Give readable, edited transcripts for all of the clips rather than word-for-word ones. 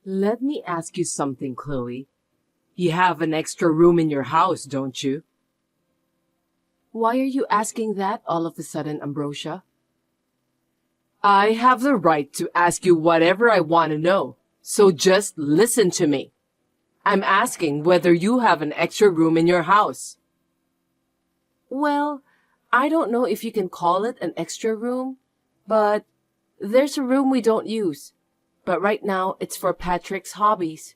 Let me ask you something, Chloe. You have an extra room in your house, don't you? Why are you asking that all of a sudden, Ambrosia? I have the right to ask you whatever I want to know, so just listen to me. I'm asking whether you have an extra room in your house. Well, I don't know if you can call it an extra room, but there's a room we don't use. But right now, it's for Patrick's hobbies.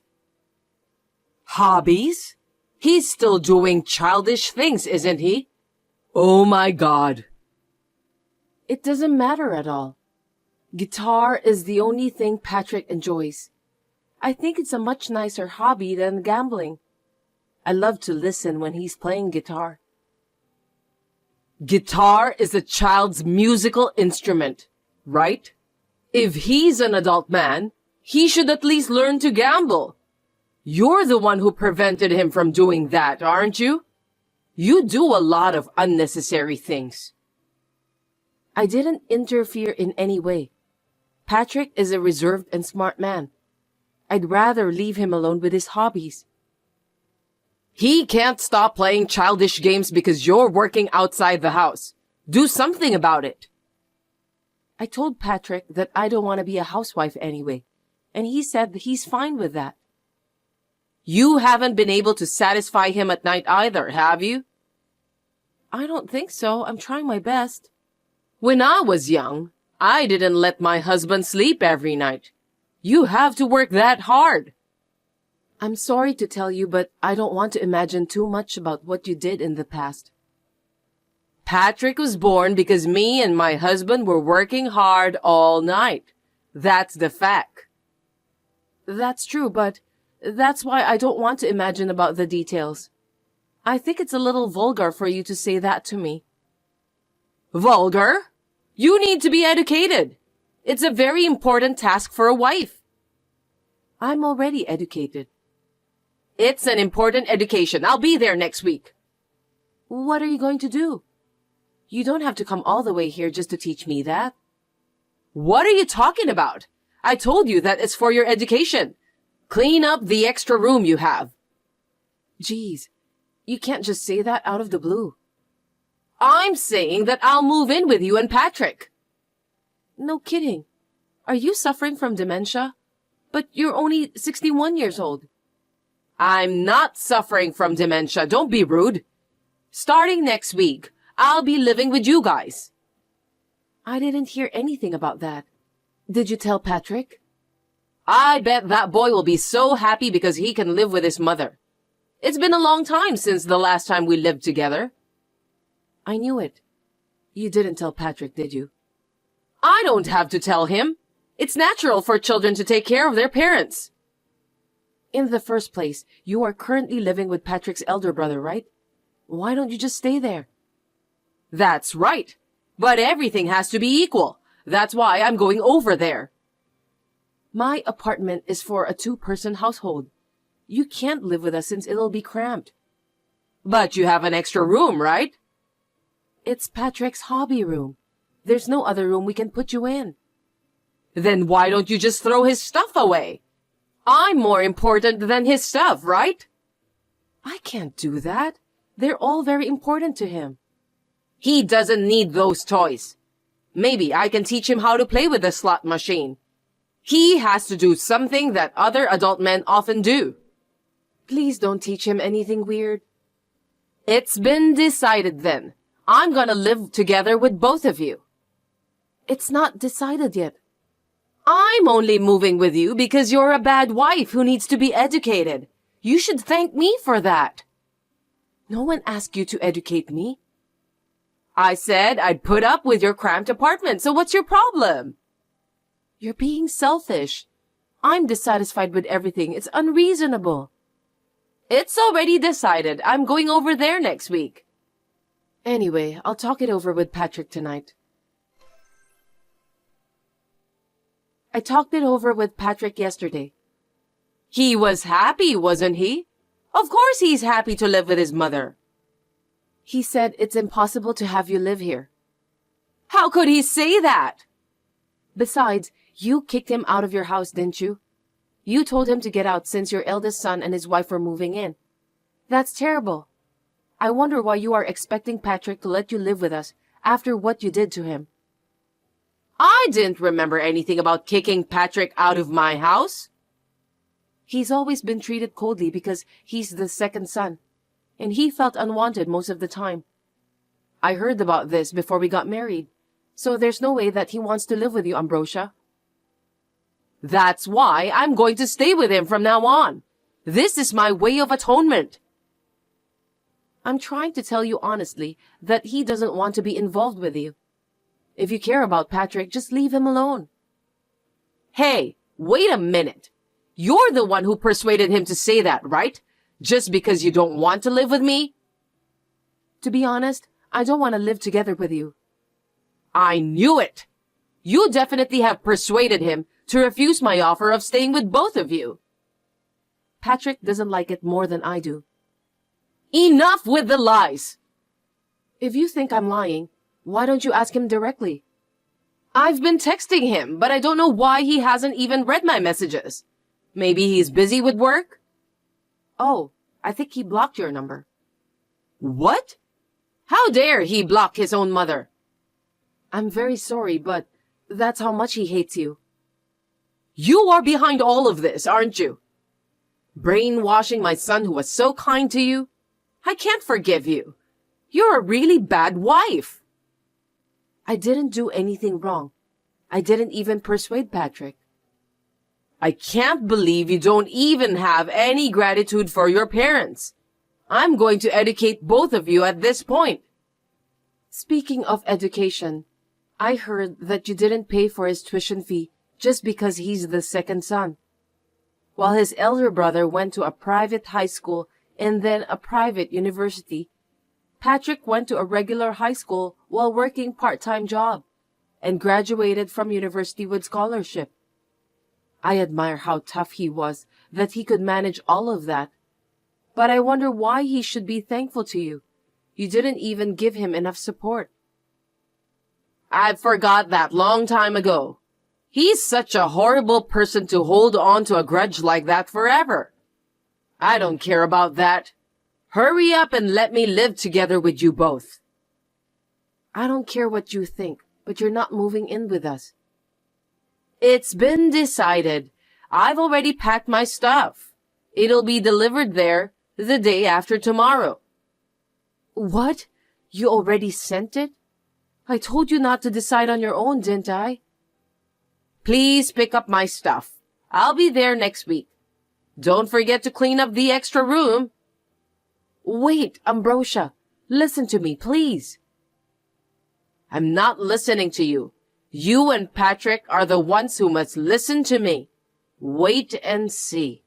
Hobbies? He's still doing childish things, isn't he? Oh my God. It doesn't matter at all. Guitar is the only thing Patrick enjoys. I think it's a much nicer hobby than gambling. I love to listen when he's playing guitar. Guitar is a child's musical instrument, right? If he's an adult man, he should at least learn to gamble. You're the one who prevented him from doing that, aren't you? You do a lot of unnecessary things. I didn't interfere in any way. Patrick is a reserved and smart man. I'd rather leave him alone with his hobbies. He can't stop playing childish games because you're working outside the house. Do something about it. I told Patrick that I don't want to be a housewife anyway, and he said that he's fine with that. You haven't been able to satisfy him at night either, have you? I don't think so. I'm trying my best. When I was young, I didn't let my husband sleep every night. You have to work that hard. I'm sorry to tell you, but I don't want to imagine too much about what you did in the past. Patrick was born because me and my husband were working hard all night. That's the fact. That's true, but that's why I don't want to imagine about the details. I think it's a little vulgar for you to say that to me. Vulgar? You need to be educated. It's a very important task for a wife. I'm already educated. It's an important education. I'll be there next week. What are you going to do? You don't have to come all the way here just to teach me that. What are you talking about? I told you that it's for your education. Clean up the extra room you have. Geez, you can't just say that out of the blue. I'm saying that I'll move in with you and Patrick. No kidding. Are you suffering from dementia? But you're only 61 years old. I'm not suffering from dementia. Don't be rude. Starting next week, I'll be living with you guys. I didn't hear anything about that. Did you tell Patrick? I bet that boy will be so happy because he can live with his mother. It's been a long time since the last time we lived together. I knew it. You didn't tell Patrick, did you? I don't have to tell him. It's natural for children to take care of their parents. In the first place, you are currently living with Patrick's elder brother, right? Why don't you just stay there? That's right. But everything has to be equal. That's why I'm going over there. My apartment is for a 2-person household. You can't live with us since it'll be cramped. But you have an extra room, right? It's Patrick's hobby room. There's no other room we can put you in. Then why don't you just throw his stuff away? I'm more important than his stuff, right? I can't do that. They're all very important to him. He doesn't need those toys. Maybe I can teach him how to play with the slot machine. He has to do something that other adult men often do. Please don't teach him anything weird. It's been decided then. I'm gonna live together with both of you. It's not decided yet. I'm only moving with you because you're a bad wife who needs to be educated. You should thank me for that. No one asked you to educate me. I said I'd put up with your cramped apartment, so what's your problem? You're being selfish. I'm dissatisfied with everything. It's unreasonable. It's already decided. I'm going over there next week. Anyway, I'll talk it over with Patrick tonight. I talked it over with Patrick yesterday. He was happy, wasn't he? Of course he's happy to live with his mother. He said it's impossible to have you live here. How could he say that? Besides, you kicked him out of your house, didn't you? You told him to get out since your eldest son and his wife were moving in. That's terrible. I wonder why you are expecting Patrick to let you live with us after what you did to him. I didn't remember anything about kicking Patrick out of my house. He's always been treated coldly because he's the second son, and he felt unwanted most of the time. I heard about this before we got married, so there's no way that he wants to live with you, Ambrosia. That's why I'm going to stay with him from now on. This is my way of atonement. I'm trying to tell you honestly that he doesn't want to be involved with you. If you care about Patrick, just leave him alone. Hey, wait a minute. You're the one who persuaded him to say that, right? Just because you don't want to live with me? To be honest, I don't want to live together with you. I knew it. You definitely have persuaded him to refuse my offer of staying with both of you. Patrick doesn't like it more than I do. Enough with the lies. If you think I'm lying, why don't you ask him directly? I've been texting him, but I don't know why he hasn't even read my messages. Maybe he's busy with work? Oh, I think he blocked your number. What? How dare he block his own mother? I'm very sorry, but that's how much he hates you. You are behind all of this, aren't you? Brainwashing my son who was so kind to you? I can't forgive you. You're a really bad wife. I didn't do anything wrong. I didn't even persuade Patrick. I can't believe you don't even have any gratitude for your parents. I'm going to educate both of you at this point. Speaking of education, I heard that you didn't pay for his tuition fee just because he's the second son. While his elder brother went to a private high school and then a private university, Patrick went to a regular high school while working part-time job and graduated from university with scholarship. I admire how tough he was that he could manage all of that. But I wonder why he should be thankful to you. You didn't even give him enough support. I forgot that long time ago. He's such a horrible person to hold on to a grudge like that forever. I don't care about that. Hurry up and let me live together with you both. I don't care what you think, but you're not moving in with us. It's been decided. I've already packed my stuff. It'll be delivered there the day after tomorrow. What? You already sent it? I told you not to decide on your own, didn't I? Please pick up my stuff. I'll be there next week. Don't forget to clean up the extra room. Wait, Ambrosia. Listen to me, please. I'm not listening to you. You and Patrick are the ones who must listen to me. Wait and see.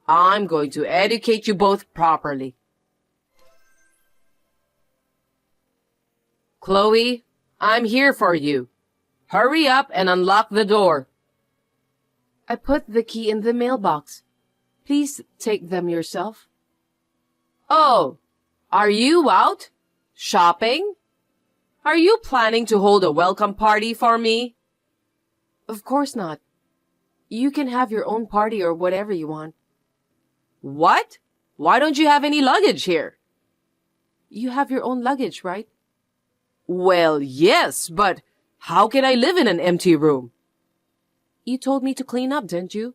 I'm going to educate you both properly. Chloe, I'm here for you. Hurry up and unlock the door. I put the key in the mailbox. Please take them yourself. Oh, are you out? Shopping? Are you planning to hold a welcome party for me? Of course not. You can have your own party or whatever you want. What? Why don't you have any luggage here? You have your own luggage, right? Well, yes, but how can I live in an empty room? You told me to clean up, didn't you?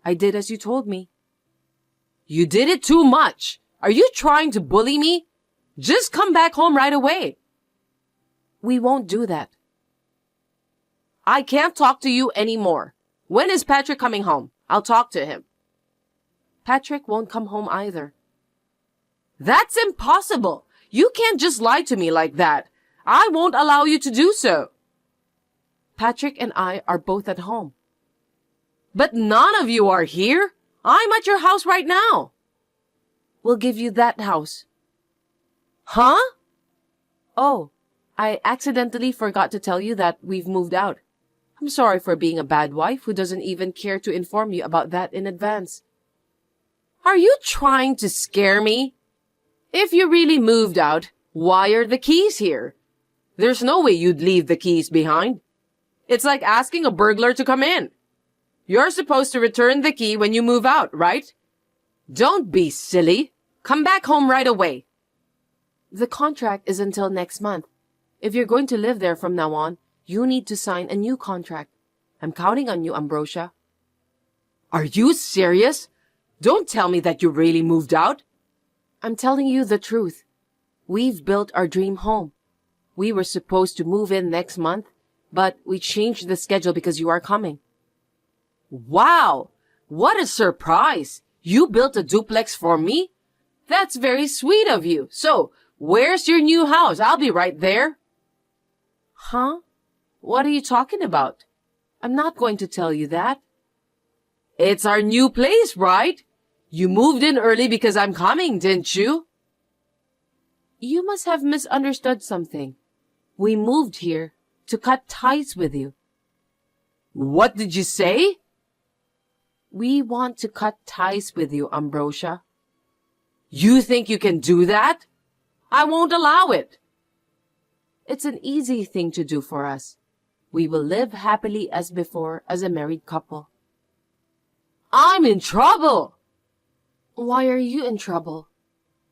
I did as you told me. You did it too much. Are you trying to bully me? Just come back home right away. We won't do that. I can't talk to you anymore. When is Patrick coming home? I'll talk to him. Patrick won't come home either. That's impossible. You can't just lie to me like that. I won't allow you to do so. Patrick and I are both at home. But none of you are here. I'm at your house right now. We'll give you that house. Huh? Oh, I accidentally forgot to tell you that we've moved out. I'm sorry for being a bad wife who doesn't even care to inform you about that in advance. Are you trying to scare me? If you really moved out, why are the keys here? There's no way you'd leave the keys behind. It's like asking a burglar to come in. You're supposed to return the key when you move out, right? Don't be silly. Come back home right away. The contract is until next month. If you're going to live there from now on, you need to sign a new contract. I'm counting on you, Ambrosia. Are you serious? Don't tell me that you really moved out. I'm telling you the truth. We've built our dream home. We were supposed to move in next month, but we changed the schedule because you are coming. Wow! What a surprise! You built a duplex for me? That's very sweet of you. So, where's your new house? I'll be right there. Huh? What are you talking about? I'm not going to tell you that. It's our new place, right? You moved in early because I'm coming, didn't you? You must have misunderstood something. We moved here to cut ties with you. What did you say? We want to cut ties with you, Ambrosia. You think you can do that? I won't allow it. It's an easy thing to do for us. We will live happily as before as a married couple. I'm in trouble. Why are you in trouble?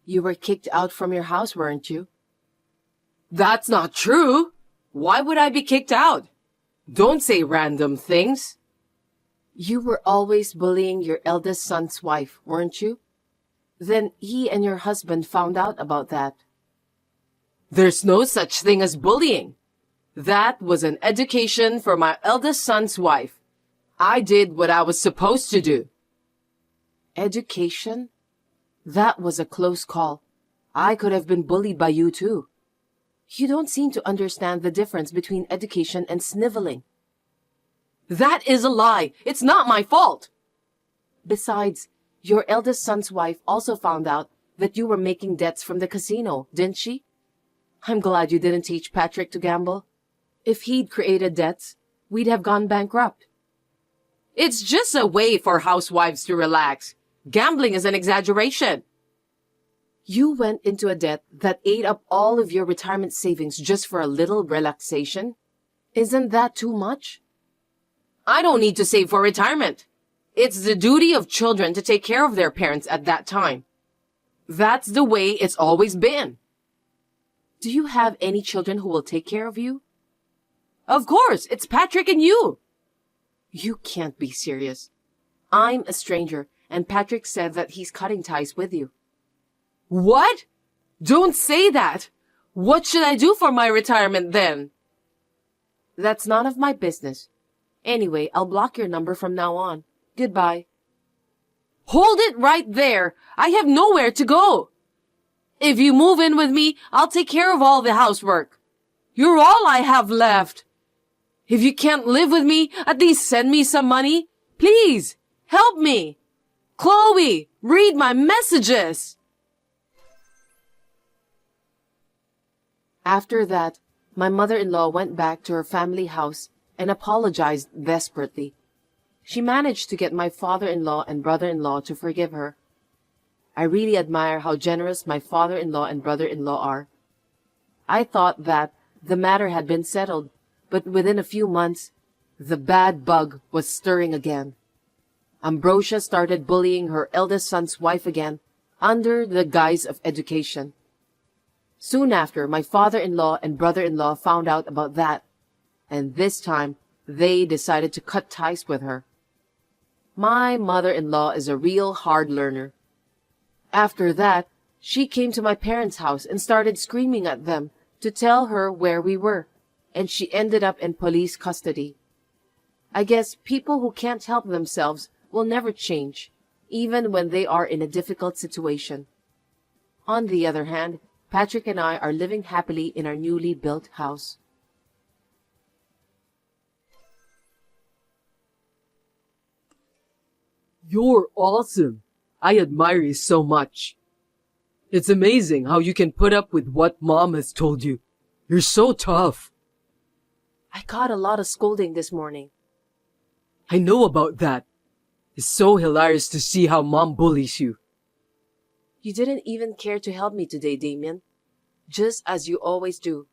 You were kicked out from your house, weren't you? That's not true. Why would I be kicked out? Don't say random things. You were always bullying your eldest son's wife, weren't you? Then he and your husband found out about that. There's no such thing as bullying. That was an education for my eldest son's wife. I did what I was supposed to do. Education? That was a close call. I could have been bullied by you too. You don't seem to understand the difference between education and sniveling. That is a lie. It's not my fault. Besides, your eldest son's wife also found out that you were making debts from the casino, didn't she? I'm glad you didn't teach Patrick to gamble. If he'd created debts, we'd have gone bankrupt. It's just a way for housewives to relax. Gambling is an exaggeration. You went into a debt that ate up all of your retirement savings just for a little relaxation? Isn't that too much? I don't need to save for retirement. It's the duty of children to take care of their parents at that time. That's the way it's always been. Do you have any children who will take care of you? Of course, it's Patrick and you. You can't be serious. I'm a stranger, and Patrick said that he's cutting ties with you. What? Don't say that. What should I do for my retirement then? That's none of my business. Anyway, I'll block your number from now on. Goodbye. Hold it right there. I have nowhere to go. If you move in with me, I'll take care of all the housework. You're all I have left. If you can't live with me, at least send me some money. Please, help me. Chloe, read my messages. After that, my mother-in-law went back to her family house and apologized desperately. She managed to get my father-in-law and brother-in-law to forgive her. I really admire how generous my father-in-law and brother-in-law are. I thought that the matter had been settled, but within a few months, the bad bug was stirring again. Ambrosia started bullying her eldest son's wife again, under the guise of education. Soon after, my father-in-law and brother-in-law found out about that, and this time, they decided to cut ties with her. My mother-in-law is a real hard learner. After that, she came to my parents' house and started screaming at them to tell her where we were, and she ended up in police custody. I guess people who can't help themselves will never change, even when they are in a difficult situation. On the other hand, Patrick and I are living happily in our newly built house. You're awesome. I admire you so much. It's amazing how you can put up with what Mom has told you. You're so tough. I got a lot of scolding this morning. I know about that. It's so hilarious to see how Mom bullies you. You didn't even care to help me today, Damien. Just as you always do.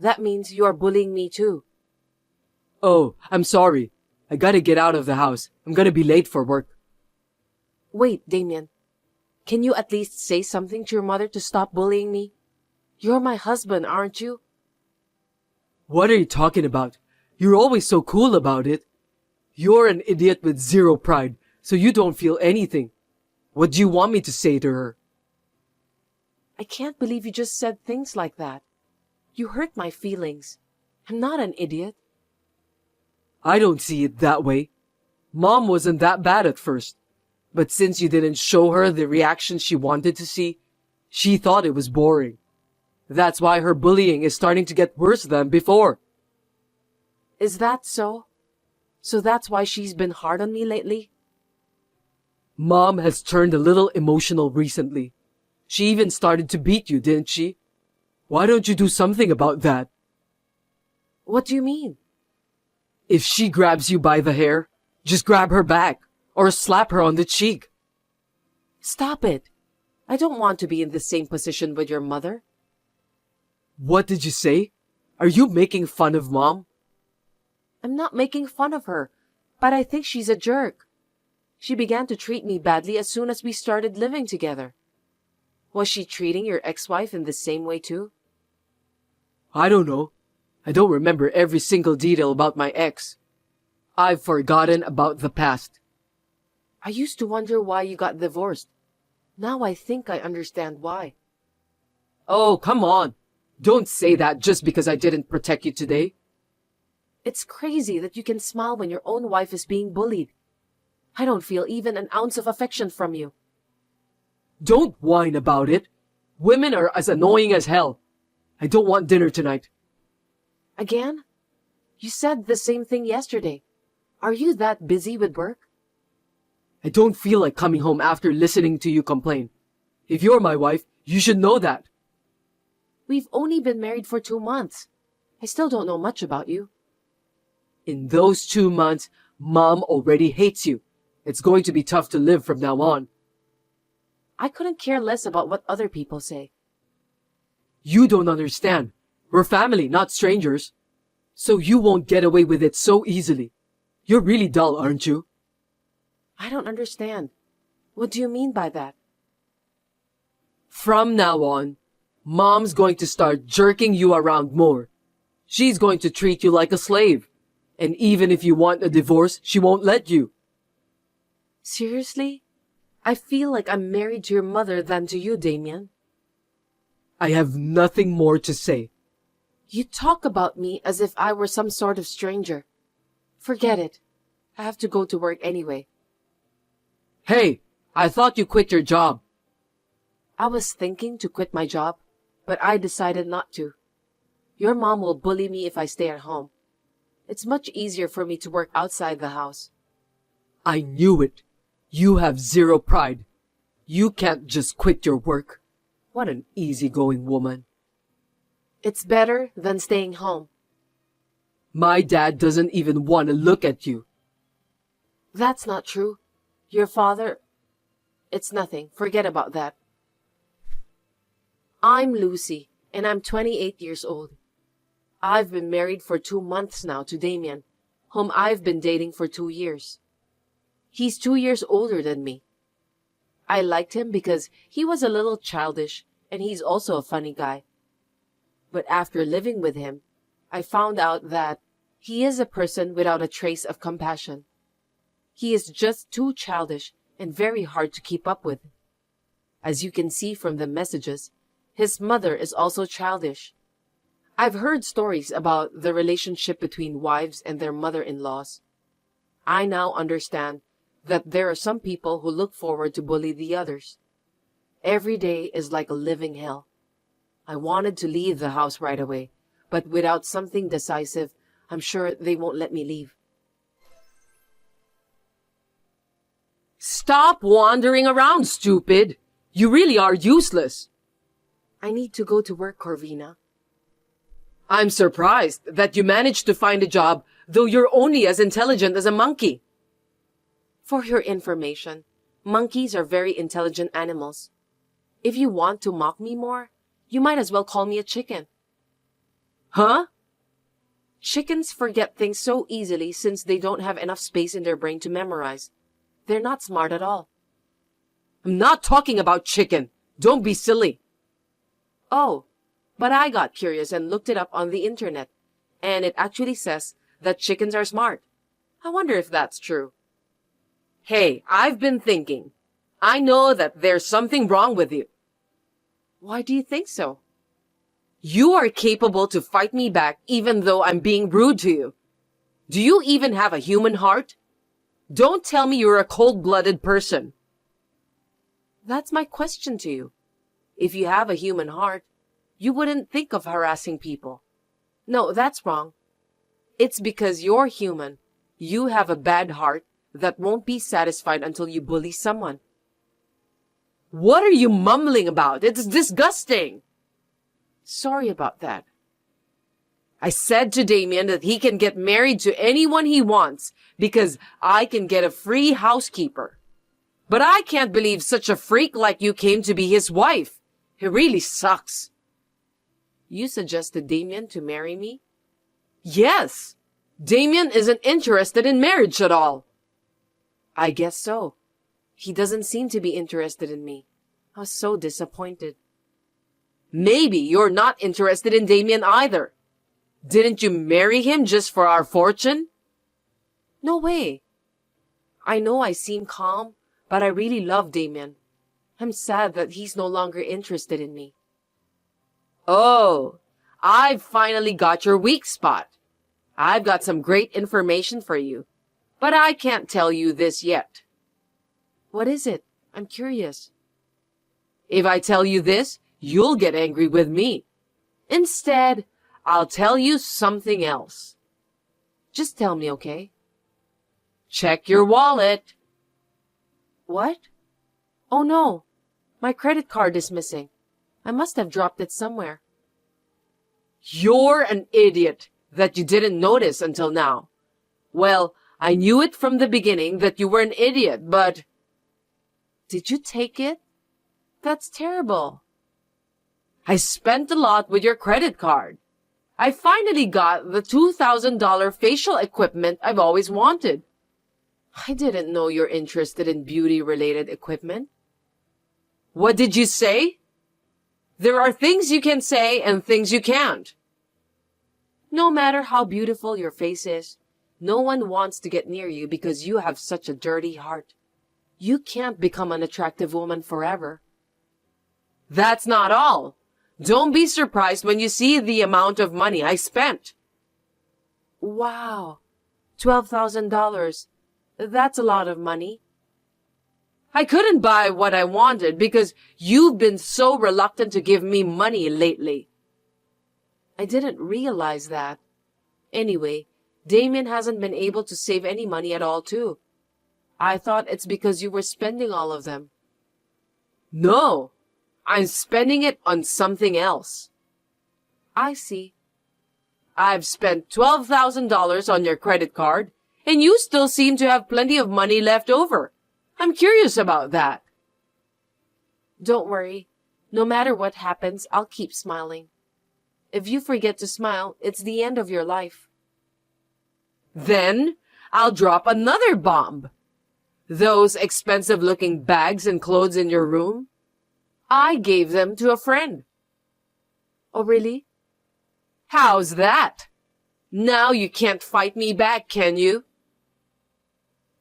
That means you are bullying me too. Oh, I'm sorry. I gotta get out of the house. I'm gonna be late for work. Wait, Damien. Can you at least say something to your mother to stop bullying me? You're my husband, aren't you? What are you talking about? You're always so cool about it. You're an idiot with zero pride, so you don't feel anything. What do you want me to say to her? I can't believe you just said things like that. You hurt my feelings. I'm not an idiot. I don't see it that way. Mom wasn't that bad at first. But since you didn't show her the reaction she wanted to see, she thought it was boring. That's why her bullying is starting to get worse than before. Is that so? So that's why she's been hard on me lately? Mom has turned a little emotional recently. She even started to beat you, didn't she? Why don't you do something about that? What do you mean? If she grabs you by the hair, just grab her back or slap her on the cheek. Stop it. I don't want to be in the same position with your mother. What did you say? Are you making fun of Mom? I'm not making fun of her, but I think she's a jerk. She began to treat me badly as soon as we started living together. Was she treating your ex-wife in the same way too? I don't know. I don't remember every single detail about my ex. I've forgotten about the past. I used to wonder why you got divorced. Now I think I understand why. Oh, come on. Don't say that just because I didn't protect you today. It's crazy that you can smile when your own wife is being bullied. I don't feel even an ounce of affection from you. Don't whine about it. Women are as annoying as hell. I don't want dinner tonight. Again? You said the same thing yesterday. Are you that busy with work? I don't feel like coming home after listening to you complain. If you're my wife, you should know that. We've only been married for 2 months. I still don't know much about you. In those 2 months, Mom already hates you. It's going to be tough to live from now on. I couldn't care less about what other people say. You don't understand. We're family, not strangers. So you won't get away with it so easily. You're really dull, aren't you? I don't understand. What do you mean by that? From now on, Mom's going to start jerking you around more. She's going to treat you like a slave. And even if you want a divorce, she won't let you. Seriously? I feel like I'm married to your mother than to you, Damien. I have nothing more to say. You talk about me as if I were some sort of stranger. Forget it. I have to go to work anyway. Hey, I thought you quit your job. I was thinking to quit my job, but I decided not to. Your mom will bully me if I stay at home. It's much easier for me to work outside the house. I knew it. You have zero pride. You can't just quit your work. What an easygoing woman. It's better than staying home. My dad doesn't even want to look at you. That's not true. Your father... It's nothing. Forget about that. I'm Lucy, and I'm 28 years old. I've been married for 2 months now to Damien, whom I've been dating for 2 years. He's 2 years older than me. I liked him because he was a little childish, and he's also a funny guy. But after living with him, I found out that he is a person without a trace of compassion. He is just too childish and very hard to keep up with. As you can see from the messages, his mother is also childish. I've heard stories about the relationship between wives and their mother-in-laws. I now understand that there are some people who look forward to bully the others. Every day is like a living hell. I wanted to leave the house right away, but without something decisive, I'm sure they won't let me leave. Stop wandering around, stupid. You really are useless. I need to go to work, Corvina. I'm surprised that you managed to find a job, though you're only as intelligent as a monkey. For your information, monkeys are very intelligent animals. If you want to mock me more, you might as well call me a chicken. Huh? Chickens forget things so easily since they don't have enough space in their brain to memorize. They're not smart at all. I'm not talking about chicken. Don't be silly. Oh, but I got curious and looked it up on the internet, and it actually says that chickens are smart. I wonder if that's true. Hey, I've been thinking. I know that there's something wrong with you. Why do you think so? You are capable to fight me back even though I'm being rude to you. Do you even have a human heart? Don't tell me you're a cold-blooded person. That's my question to you. If you have a human heart, you wouldn't think of harassing people. No, that's wrong. It's because you're human. You have a bad heart that won't be satisfied until you bully someone. What are you mumbling about? It's disgusting. Sorry about that. I said to Damien that he can get married to anyone he wants because I can get a free housekeeper. But I can't believe such a freak like you came to be his wife. He really sucks. You suggested Damien to marry me? Yes. Damien isn't interested in marriage at all. I guess so. He doesn't seem to be interested in me. I was so disappointed. Maybe you're not interested in Damien either. Didn't you marry him just for our fortune? No way. I know I seem calm, but I really love Damien. I'm sad that he's no longer interested in me. Oh, I've finally got your weak spot. I've got some great information for you, but I can't tell you this yet. What is it? I'm curious. If I tell you this, you'll get angry with me. Instead, I'll tell you something else. Just tell me, okay? Check your wallet. What? Oh no, my credit card is missing. I must have dropped it somewhere. You're an idiot that you didn't notice until now. Well, I knew it from the beginning that you were an idiot, but... Did you take it? That's terrible. I spent a lot with your credit card. I finally got the $2,000 facial equipment I've always wanted. I didn't know you're interested in beauty-related equipment. What did you say? There are things you can say and things you can't. No matter how beautiful your face is, no one wants to get near you because you have such a dirty heart. You can't become an attractive woman forever. That's not all. Don't be surprised when you see the amount of money I spent. Wow, $12,000. That's a lot of money. I couldn't buy what I wanted because you've been so reluctant to give me money lately. I didn't realize that. Anyway, Damien hasn't been able to save any money at all, too. I thought it's because you were spending all of them. No, I'm spending it on something else. I see. I've spent $12,000 on your credit card, and you still seem to have plenty of money left over. I'm curious about that. Don't worry. No matter what happens, I'll keep smiling. If you forget to smile, it's the end of your life. Then I'll drop another bomb. Those expensive-looking bags and clothes in your room, I gave them to a friend. Oh, really? How's that? Now you can't fight me back, can you?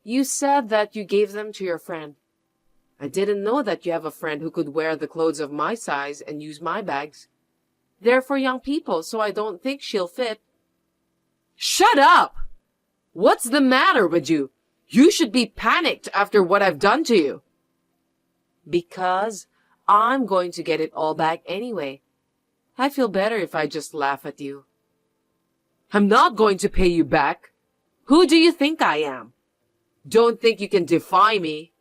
You said that you gave them to your friend. I didn't know that you have a friend who could wear the clothes of my size and use my bags. They're for young people, so I don't think she'll fit. Shut up! What's the matter with you? You should be panicked after what I've done to you. Because I'm going to get it all back anyway. I feel better if I just laugh at you. I'm not going to pay you back. Who do you think I am? Don't think you can defy me.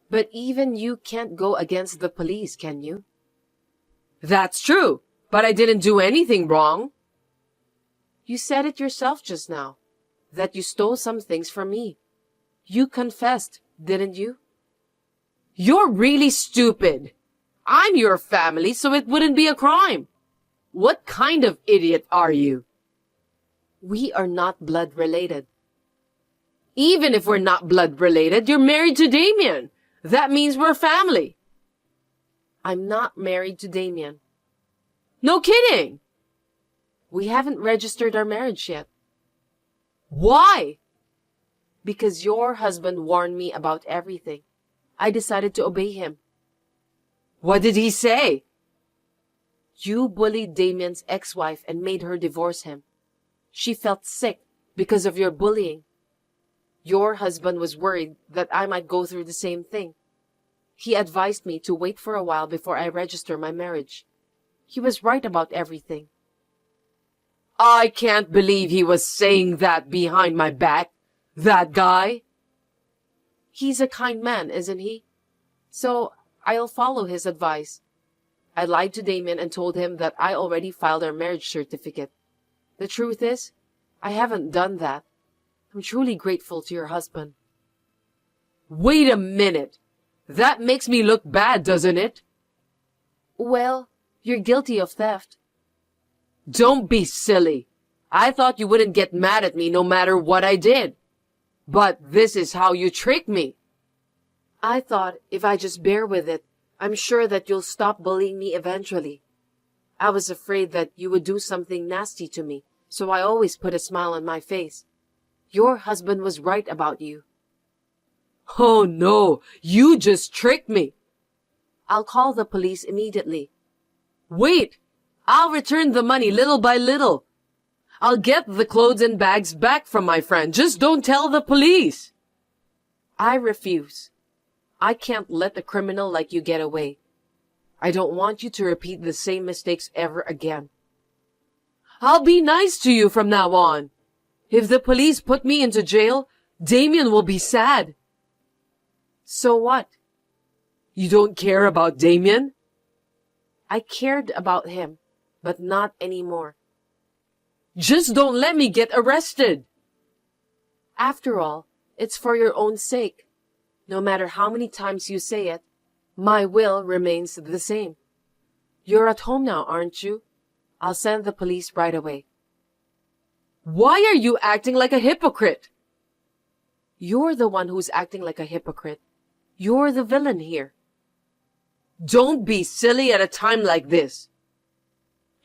But even you can't go against the police, can you? That's true, but I didn't do anything wrong. You said it yourself just now, that you stole some things from me. You confessed, didn't you? You're really stupid. I'm your family, so it wouldn't be a crime. What kind of idiot are you? We are not blood related. Even if we're not blood related, you're married to Damien. That means we're family. I'm not married to Damien. No kidding. We haven't registered our marriage yet. Why? Because your husband warned me about everything. I decided to obey him. What did he say? You bullied Damien's ex-wife and made her divorce him. She felt sick because of your bullying. Your husband was worried that I might go through the same thing. He advised me to wait for a while before I register my marriage. He was right about everything. I can't believe he was saying that behind my back. That guy. He's a kind man, isn't he? So I'll follow his advice. I lied to Damien and told him that I already filed our marriage certificate. The truth is, I haven't done that. I'm truly grateful to your husband. Wait a minute. That makes me look bad, doesn't it? Well, you're guilty of theft. Don't be silly. I thought you wouldn't get mad at me no matter what I did. But this is how you trick me. I thought if I just bear with it, I'm sure that you'll stop bullying me eventually. I was afraid that you would do something nasty to me, so I always put a smile on my face. Your husband was right about you. Oh no, you just tricked me. I'll call the police immediately. Wait, I'll return the money little by little. I'll get the clothes and bags back from my friend. Just don't tell the police. I refuse. I can't let a criminal like you get away. I don't want you to repeat the same mistakes ever again. I'll be nice to you from now on. If the police put me into jail, Damien will be sad. So what? You don't care about Damien? I cared about him, but not anymore. Just don't let me get arrested. After all, it's for your own sake. No matter how many times you say it, my will remains the same. You're at home now, aren't you? I'll send the police right away. Why are you acting like a hypocrite? You're the one who's acting like a hypocrite. You're the villain here. Don't be silly at a time like this.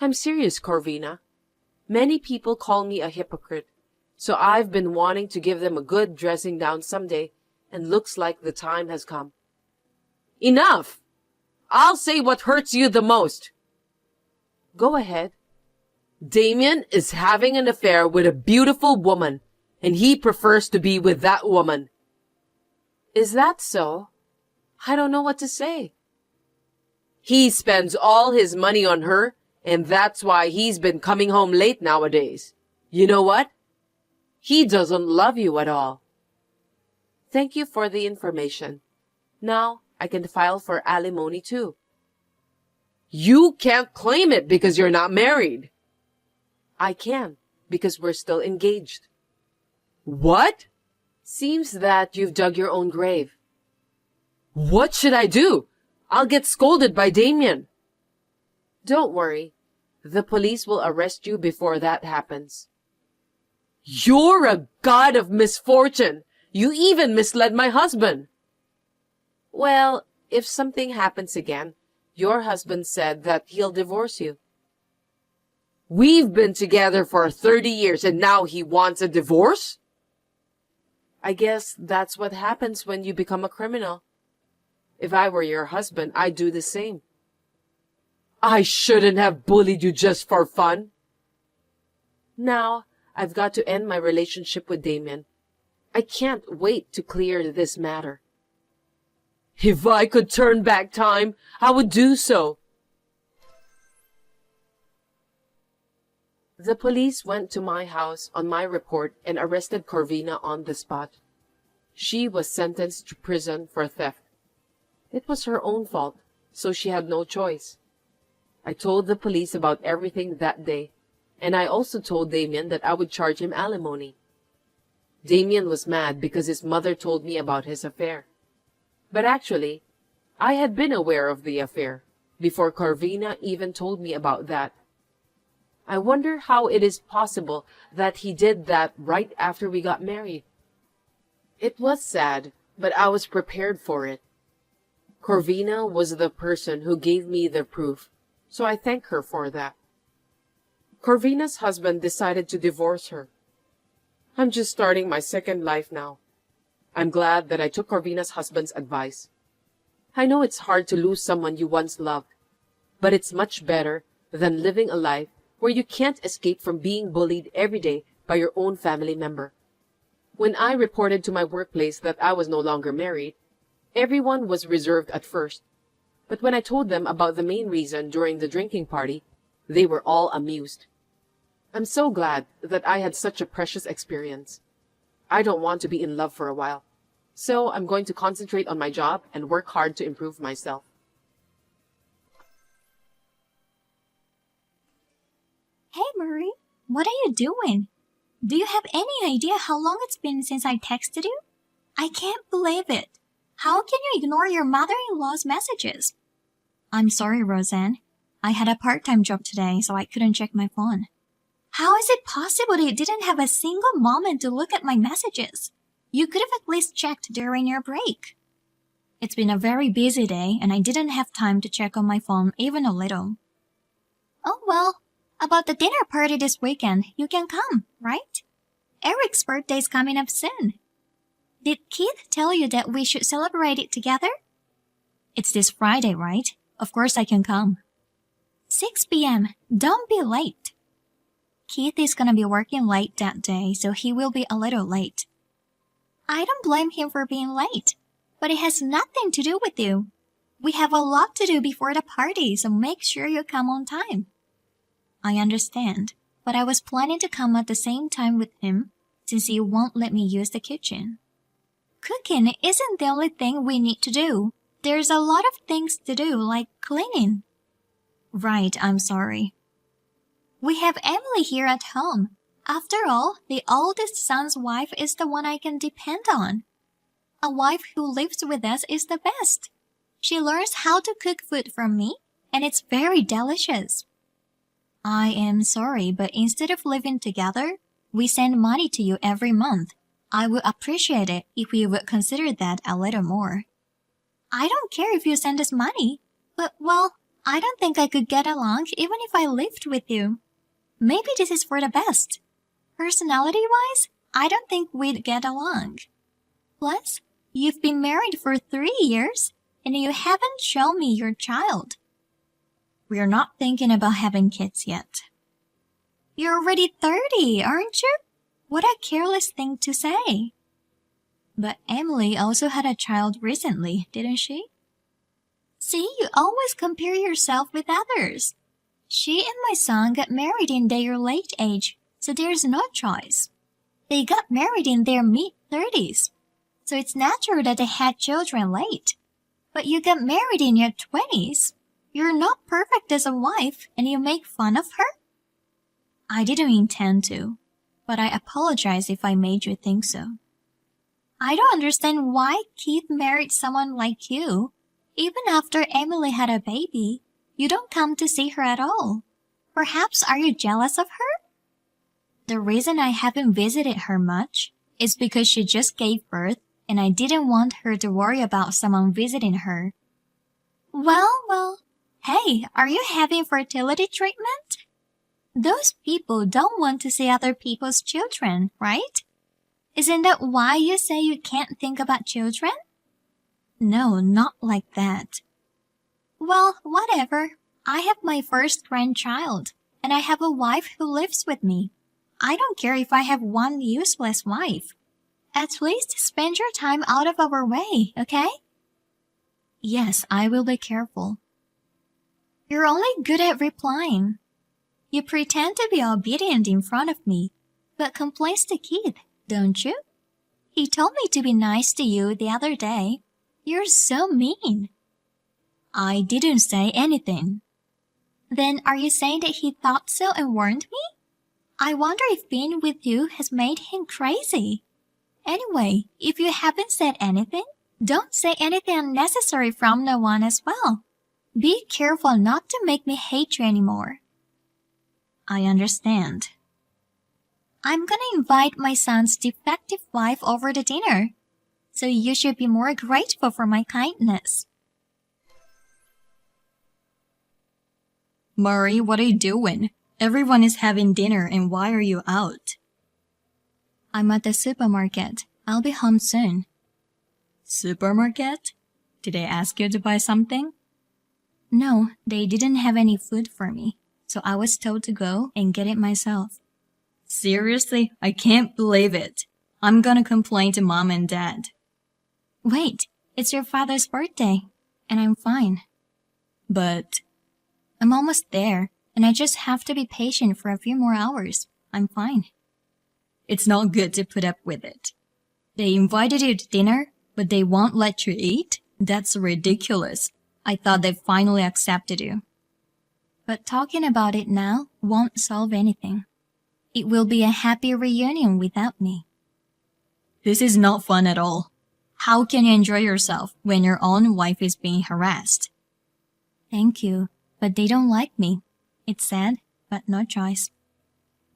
I'm serious, Corvina. Many people call me a hypocrite, so I've been wanting to give them a good dressing down someday, and looks like the time has come. Enough! I'll say what hurts you the most. Go ahead. Damien is having an affair with a beautiful woman, and he prefers to be with that woman. Is that so? I don't know what to say. He spends all his money on her, and that's why he's been coming home late nowadays. You know what? He doesn't love you at all. Thank you for the information. Now I can file for alimony too. You can't claim it because you're not married. I can, because we're still engaged. What? Seems that you've dug your own grave. What should I do? I'll get scolded by Damien. Don't worry. The police will arrest you before that happens. You're a god of misfortune. You even misled my husband. Well, if something happens again, your husband said that he'll divorce you. We've been together for 30 years and now he wants a divorce? I guess that's what happens when you become a criminal. If I were your husband, I'd do the same. I shouldn't have bullied you just for fun. Now, I've got to end my relationship with Damien. I can't wait to clear this matter. If I could turn back time, I would do so. The police went to my house on my report and arrested Corvina on the spot. She was sentenced to prison for theft. It was her own fault, so she had no choice. I told the police about everything that day, and I also told Damien that I would charge him alimony. Damien was mad because his mother told me about his affair. But actually, I had been aware of the affair before Corvina even told me about that. I wonder how it is possible that he did that right after we got married. It was sad, but I was prepared for it. Corvina was the person who gave me the proof, so I thank her for that. Corvina's husband decided to divorce her. I'm just starting my second life now. I'm glad that I took Corvina's husband's advice. I know it's hard to lose someone you once loved, but it's much better than living a life where you can't escape from being bullied every day by your own family member. When I reported to my workplace that I was no longer married, everyone was reserved at first. But when I told them about the main reason during the drinking party, they were all amused. I'm so glad that I had such a precious experience. I don't want to be in love for a while, so I'm going to concentrate on my job and work hard to improve myself. Hey, Murray, what are you doing? Do you have any idea how long it's been since I texted you? I can't believe it. How can you ignore your mother-in-law's messages? I'm sorry, Roseanne. I had a part-time job today, so I couldn't check my phone. How is it possible that you didn't have a single moment to look at my messages? You could have at least checked during your break. It's been a very busy day, and I didn't have time to check on my phone even a little. Oh, well. About the dinner party this weekend, you can come, right? Eric's birthday's coming up soon. Did Keith tell you that we should celebrate it together? It's this Friday, right? Of course I can come. 6 p.m. Don't be late. Keith is gonna be working late that day, so he will be a little late. I don't blame him for being late, but it has nothing to do with you. We have a lot to do before the party, so make sure you come on time. I understand, but I was planning to come at the same time with him since you won't let me use the kitchen. Cooking isn't the only thing we need to do. There's a lot of things to do, like cleaning. Right, I'm sorry. We have Emily here at home. After all, the oldest son's wife is the one I can depend on. A wife who lives with us is the best. She learns how to cook food from me, and it's very delicious. I am sorry, but instead of living together, we send money to you every month. I would appreciate it if you would consider that a little more. I don't care if you send us money, but, well, I don't think I could get along even if I lived with you. Maybe this is for the best. Personality-wise, I don't think we'd get along. Plus, you've been married for 3 years, and you haven't shown me your child. We're not thinking about having kids yet. You're already 30, aren't you? What a careless thing to say. But Emily also had a child recently, didn't she? See, you always compare yourself with others. She and my son got married in their late age, so there's no choice. They got married in their mid-30s, so it's natural that they had children late. But you got married in your 20s. You're not perfect as a wife, and you make fun of her? I didn't intend to, but I apologize if I made you think so. I don't understand why Keith married someone like you. Even after Emily had a baby, you don't come to see her at all. Perhaps are you jealous of her? The reason I haven't visited her much is because she just gave birth, and I didn't want her to worry about someone visiting her. Well, hey, are you having fertility treatment? Those people don't want to see other people's children, right? Isn't that why you say you can't think about children? No, not like that. Well, whatever. I have my first grandchild, and I have a wife who lives with me. I don't care if I have one useless wife. At least spend your time out of our way, okay? Yes, I will be careful. You're only good at replying. You pretend to be obedient in front of me, but complains to Keith, don't you? He told me to be nice to you the other day. You're so mean. I didn't say anything. Then are you saying that he thought so and warned me? I wonder if being with you has made him crazy. Anyway, if you haven't said anything, don't say anything unnecessary from now on as well. Be careful not to make me hate you anymore. I understand. I'm gonna invite my son's defective wife over to dinner, so you should be more grateful for my kindness. Murray, what are you doing? Everyone is having dinner and why are you out? I'm at the supermarket. I'll be home soon. Supermarket? Did they ask you to buy something? No, they didn't have any food for me, so I was told to go and get it myself. Seriously? I can't believe it. I'm gonna complain to Mom and Dad. Wait, it's your father's birthday, and I'm fine. But I'm almost there, and I just have to be patient for a few more hours. I'm fine. it's not good to put up with it. They invited you to dinner, but they won't let you eat? That's ridiculous. I thought they finally accepted you. But talking about it now won't solve anything. It will be a happy reunion without me. This is not fun at all. How can you enjoy yourself when your own wife is being harassed? Thank you, but they don't like me. It's sad, but no choice.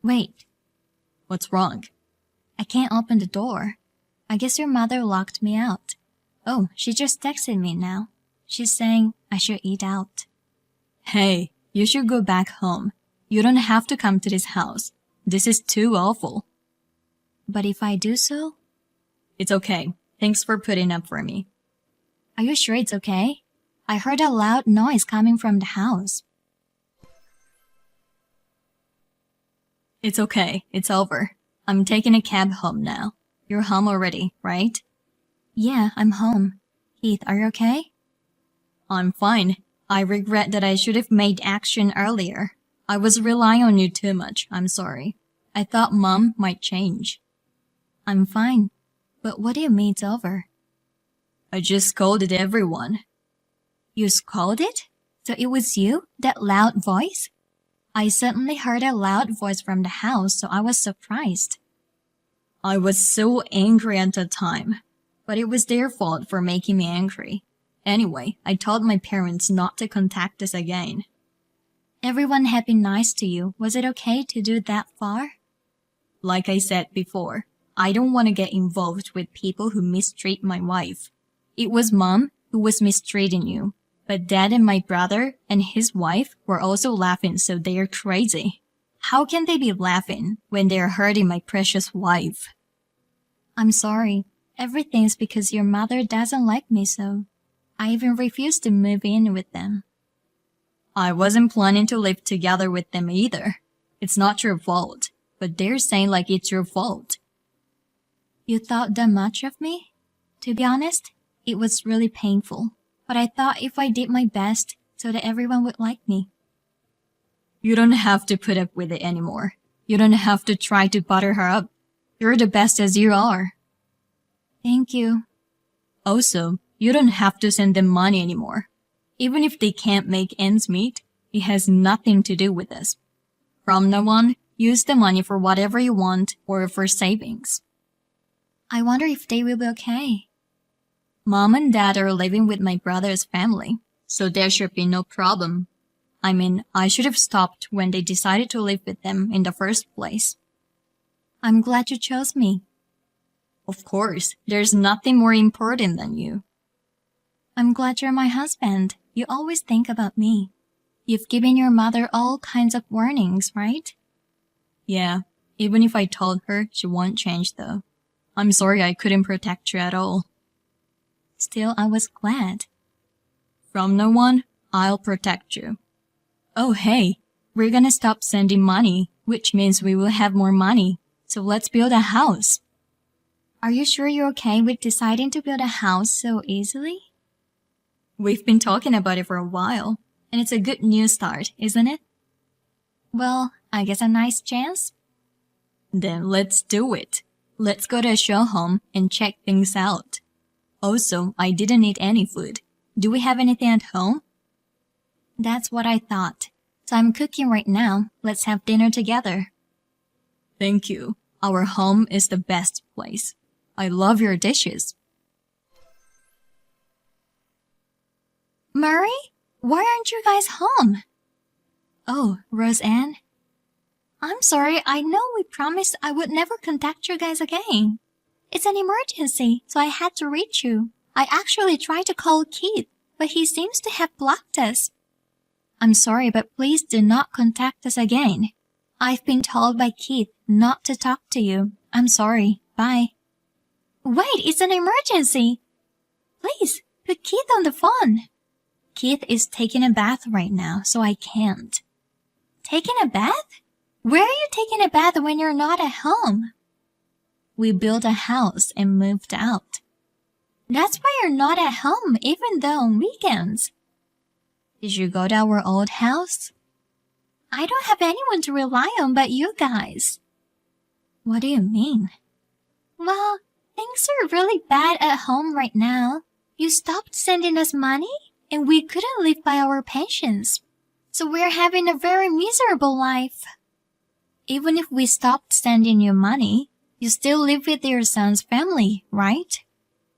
Wait, What's wrong? I can't open the door. I guess your mother locked me out. Oh, she just texted me now. She's saying I should eat out. Hey, you should go back home. You don't have to come to this house. This is too awful. But if I do so, It's okay. Thanks for putting up for me. are you sure it's okay? I heard a loud noise coming from the house. It's okay. It's over. I'm taking a cab home now. You're home already, right? Yeah, I'm home. Heath, are you okay? I'm fine. I regret that I should have made action earlier. I was relying on you too much. I'm sorry. I thought Mom might change. I'm fine. But what do you mean it's over? I just scolded everyone. You scolded? So it was you? That loud voice? I suddenly heard a loud voice from the house, so I was surprised. I was so angry at the time, but it was their fault for making me angry. Anyway, I told my parents not to contact us again. Everyone had been nice to you. Was it okay to do that far? Like I said before, I don't want to get involved with people who mistreat my wife. It was Mom who was mistreating you, but Dad and my brother and his wife were also laughing, so they are crazy. How can they be laughing when they are hurting my precious wife? I'm sorry. Everything's because your mother doesn't like me, so I even refused to move in with them. I wasn't planning to live together with them either. It's not your fault, but they're saying like it's your fault. You thought that much of me? To be honest, it was really painful, but I thought if I did my best so that everyone would like me. You don't have to put up with it anymore. You don't have to try to butter her up. You're the best as you are. Thank you. Also, you don't have to send them money anymore. Even if they can't make ends meet, it has nothing to do with us. From now on, use the money for whatever you want or for savings. I wonder if they will be okay. Mom and Dad are living with my brother's family, so there should be no problem. I mean, I should have stopped when they decided to live with them in the first place. I'm glad you chose me. Of course, there's nothing more important than you. I'm glad you're my husband. You always think about me. You've given your mother all kinds of warnings, right? Yeah, even if I told her, she won't change though. I'm sorry I couldn't protect you at all. Still, I was glad. From now on, I'll protect you. Oh hey, we're gonna stop sending money, which means we will have more money. So let's build a house. Are you sure you're okay with deciding to build a house so easily? We've been talking about it for a while, and it's a good new start, isn't it? Well, I guess a nice chance. Then let's do it. Let's go to a show home and check things out. Also, I didn't eat any food. Do we have anything at home? That's what I thought. So I'm cooking right now. Let's have dinner together. Thank you. Our home is the best place. I love your dishes. Murray? Why aren't you guys home? Oh, Roseanne? I'm sorry, I know we promised I would never contact you guys again. It's an emergency, so I had to reach you. I actually tried to call Keith, but he seems to have blocked us. I'm sorry, but please do not contact us again. I've been told by Keith not to talk to you. I'm sorry. Bye. Wait, it's an emergency. Please, put Keith on the phone. Keith is taking a bath right now, so I can't. Taking a bath? Where are you taking a bath when you're not at home? We built a house and moved out. That's why you're not at home, even though on weekends. Did you go to our old house? I don't have anyone to rely on but you guys. What do you mean? Well, things are really bad at home right now. You stopped sending us money, and we couldn't live by our pensions. So we're having a very miserable life. Even if we stopped sending you money, you still live with your son's family, right?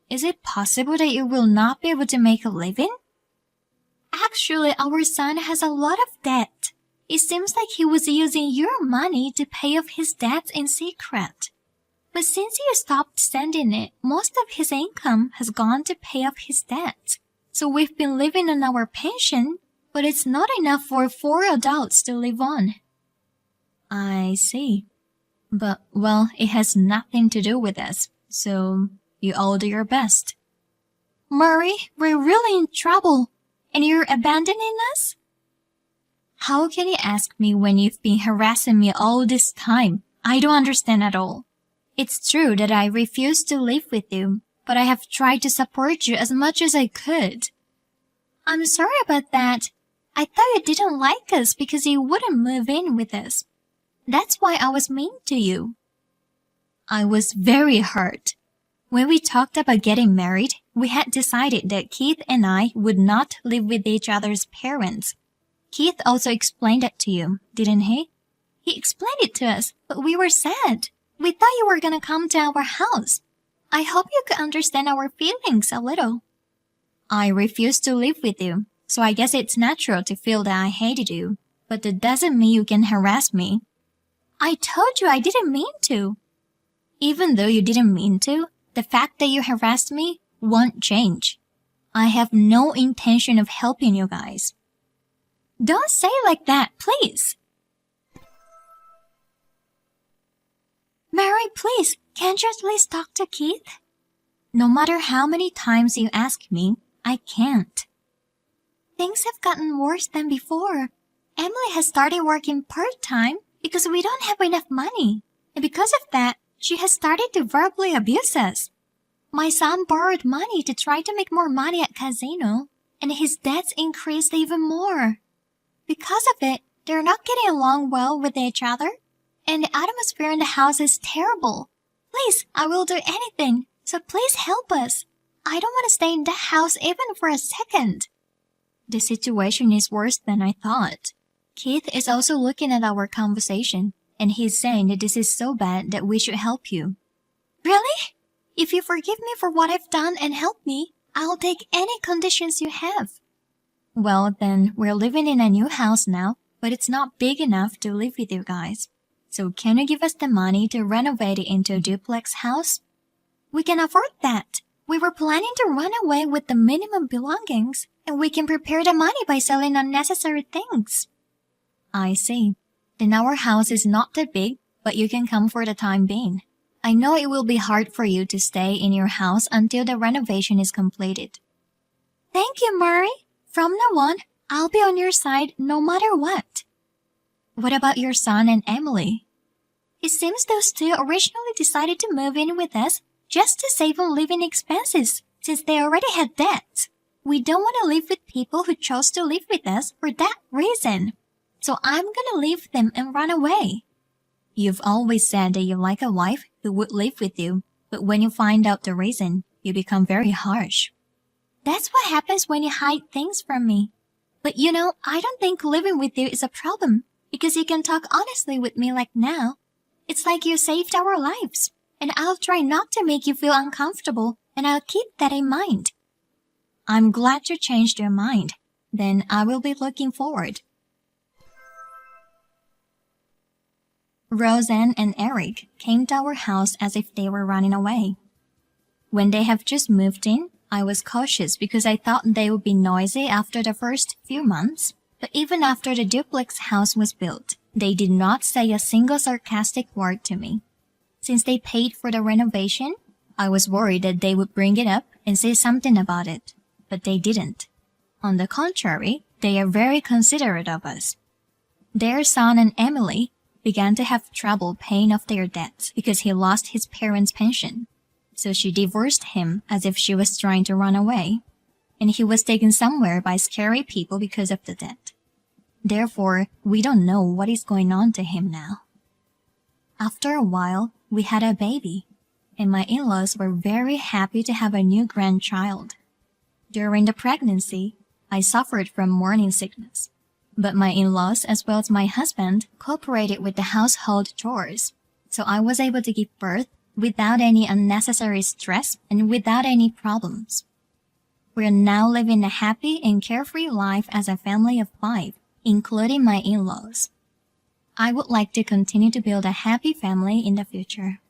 Is it possible that you will not be able to make a living? Actually, our son has a lot of debt. It seems like he was using your money to pay off his debts in secret. But since you stopped sending it, most of his income has gone to pay off his debts. So we've been living on our pension, but it's not enough for 4 adults to live on. I see. But, well, it has nothing to do with us, so you all do your best. Murray, we're really in trouble, and you're abandoning us? How can you ask me when you've been harassing me all this time? I don't understand at all. It's true that I refuse to live with you, but I have tried to support you as much as I could. I'm sorry about that. I thought you didn't like us because you wouldn't move in with us. That's why I was mean to you. I was very hurt. When we talked about getting married, we had decided that Keith and I would not live with each other's parents. Keith also explained it to you, didn't he? He explained it to us, but we were sad. We thought you were gonna come to our house. I hope you could understand our feelings a little. I refused to live with you, so I guess it's natural to feel that I hated you, but that doesn't mean you can harass me. I told you I didn't mean to. Even though you didn't mean to, the fact that you harassed me won't change. I have no intention of helping you guys. Don't say it like that, please. Mary, please, can't you at least talk to Keith? No matter how many times you ask me, I can't. Things have gotten worse than before. Emily has started working part-time because we don't have enough money. And because of that, she has started to verbally abuse us. My son borrowed money to try to make more money at casino, and his debts increased even more. Because of it, they're not getting along well with each other, and the atmosphere in the house is terrible. Please, I will do anything, so please help us. I don't want to stay in that house even for a second. The situation is worse than I thought. Keith is also looking at our conversation, and he's saying that this is so bad that we should help you. Really? If you forgive me for what I've done and help me, I'll take any conditions you have. Well, then, we're living in a new house now, but it's not big enough to live with you guys. So can you give us the money to renovate it into a duplex house? We can afford that. We were planning to run away with the minimum belongings, and we can prepare the money by selling unnecessary things. I see. Then our house is not that big, but you can come for the time being. I know it will be hard for you to stay in your house until the renovation is completed. Thank you, Murray. From now on, I'll be on your side no matter what. What about your son and Emily? It seems those two originally decided to move in with us just to save on living expenses, since they already had debts. We don't want to live with people who chose to live with us for that reason. So I'm gonna leave them and run away. You've always said that you like a wife who would live with you, but when you find out the reason, you become very harsh. That's what happens when you hide things from me. But you know, I don't think living with you is a problem, because you can talk honestly with me like now. It's like you saved our lives, and I'll try not to make you feel uncomfortable, and I'll keep that in mind. I'm glad you changed your mind. Then I will be looking forward. Roseanne and Eric came to our house as if they were running away. When they have just moved in, I was cautious because I thought they would be noisy after the first few months. But even after the duplex house was built, they did not say a single sarcastic word to me. Since they paid for the renovation, I was worried that they would bring it up and say something about it, but they didn't. On the contrary, they are very considerate of us. Their son and Emily began to have trouble paying off their debts because he lost his parents' pension. So she divorced him as if she was trying to run away, and he was taken somewhere by scary people because of the debt. Therefore, we don't know what is going on to him now. After a while, we had a baby, and my in-laws were very happy to have a new grandchild. During the pregnancy, I suffered from morning sickness, but my in-laws as well as my husband cooperated with the household chores, so I was able to give birth without any unnecessary stress and without any problems. We are now living a happy and carefree life as a family of 5, including my in-laws. I would like to continue to build a happy family in the future.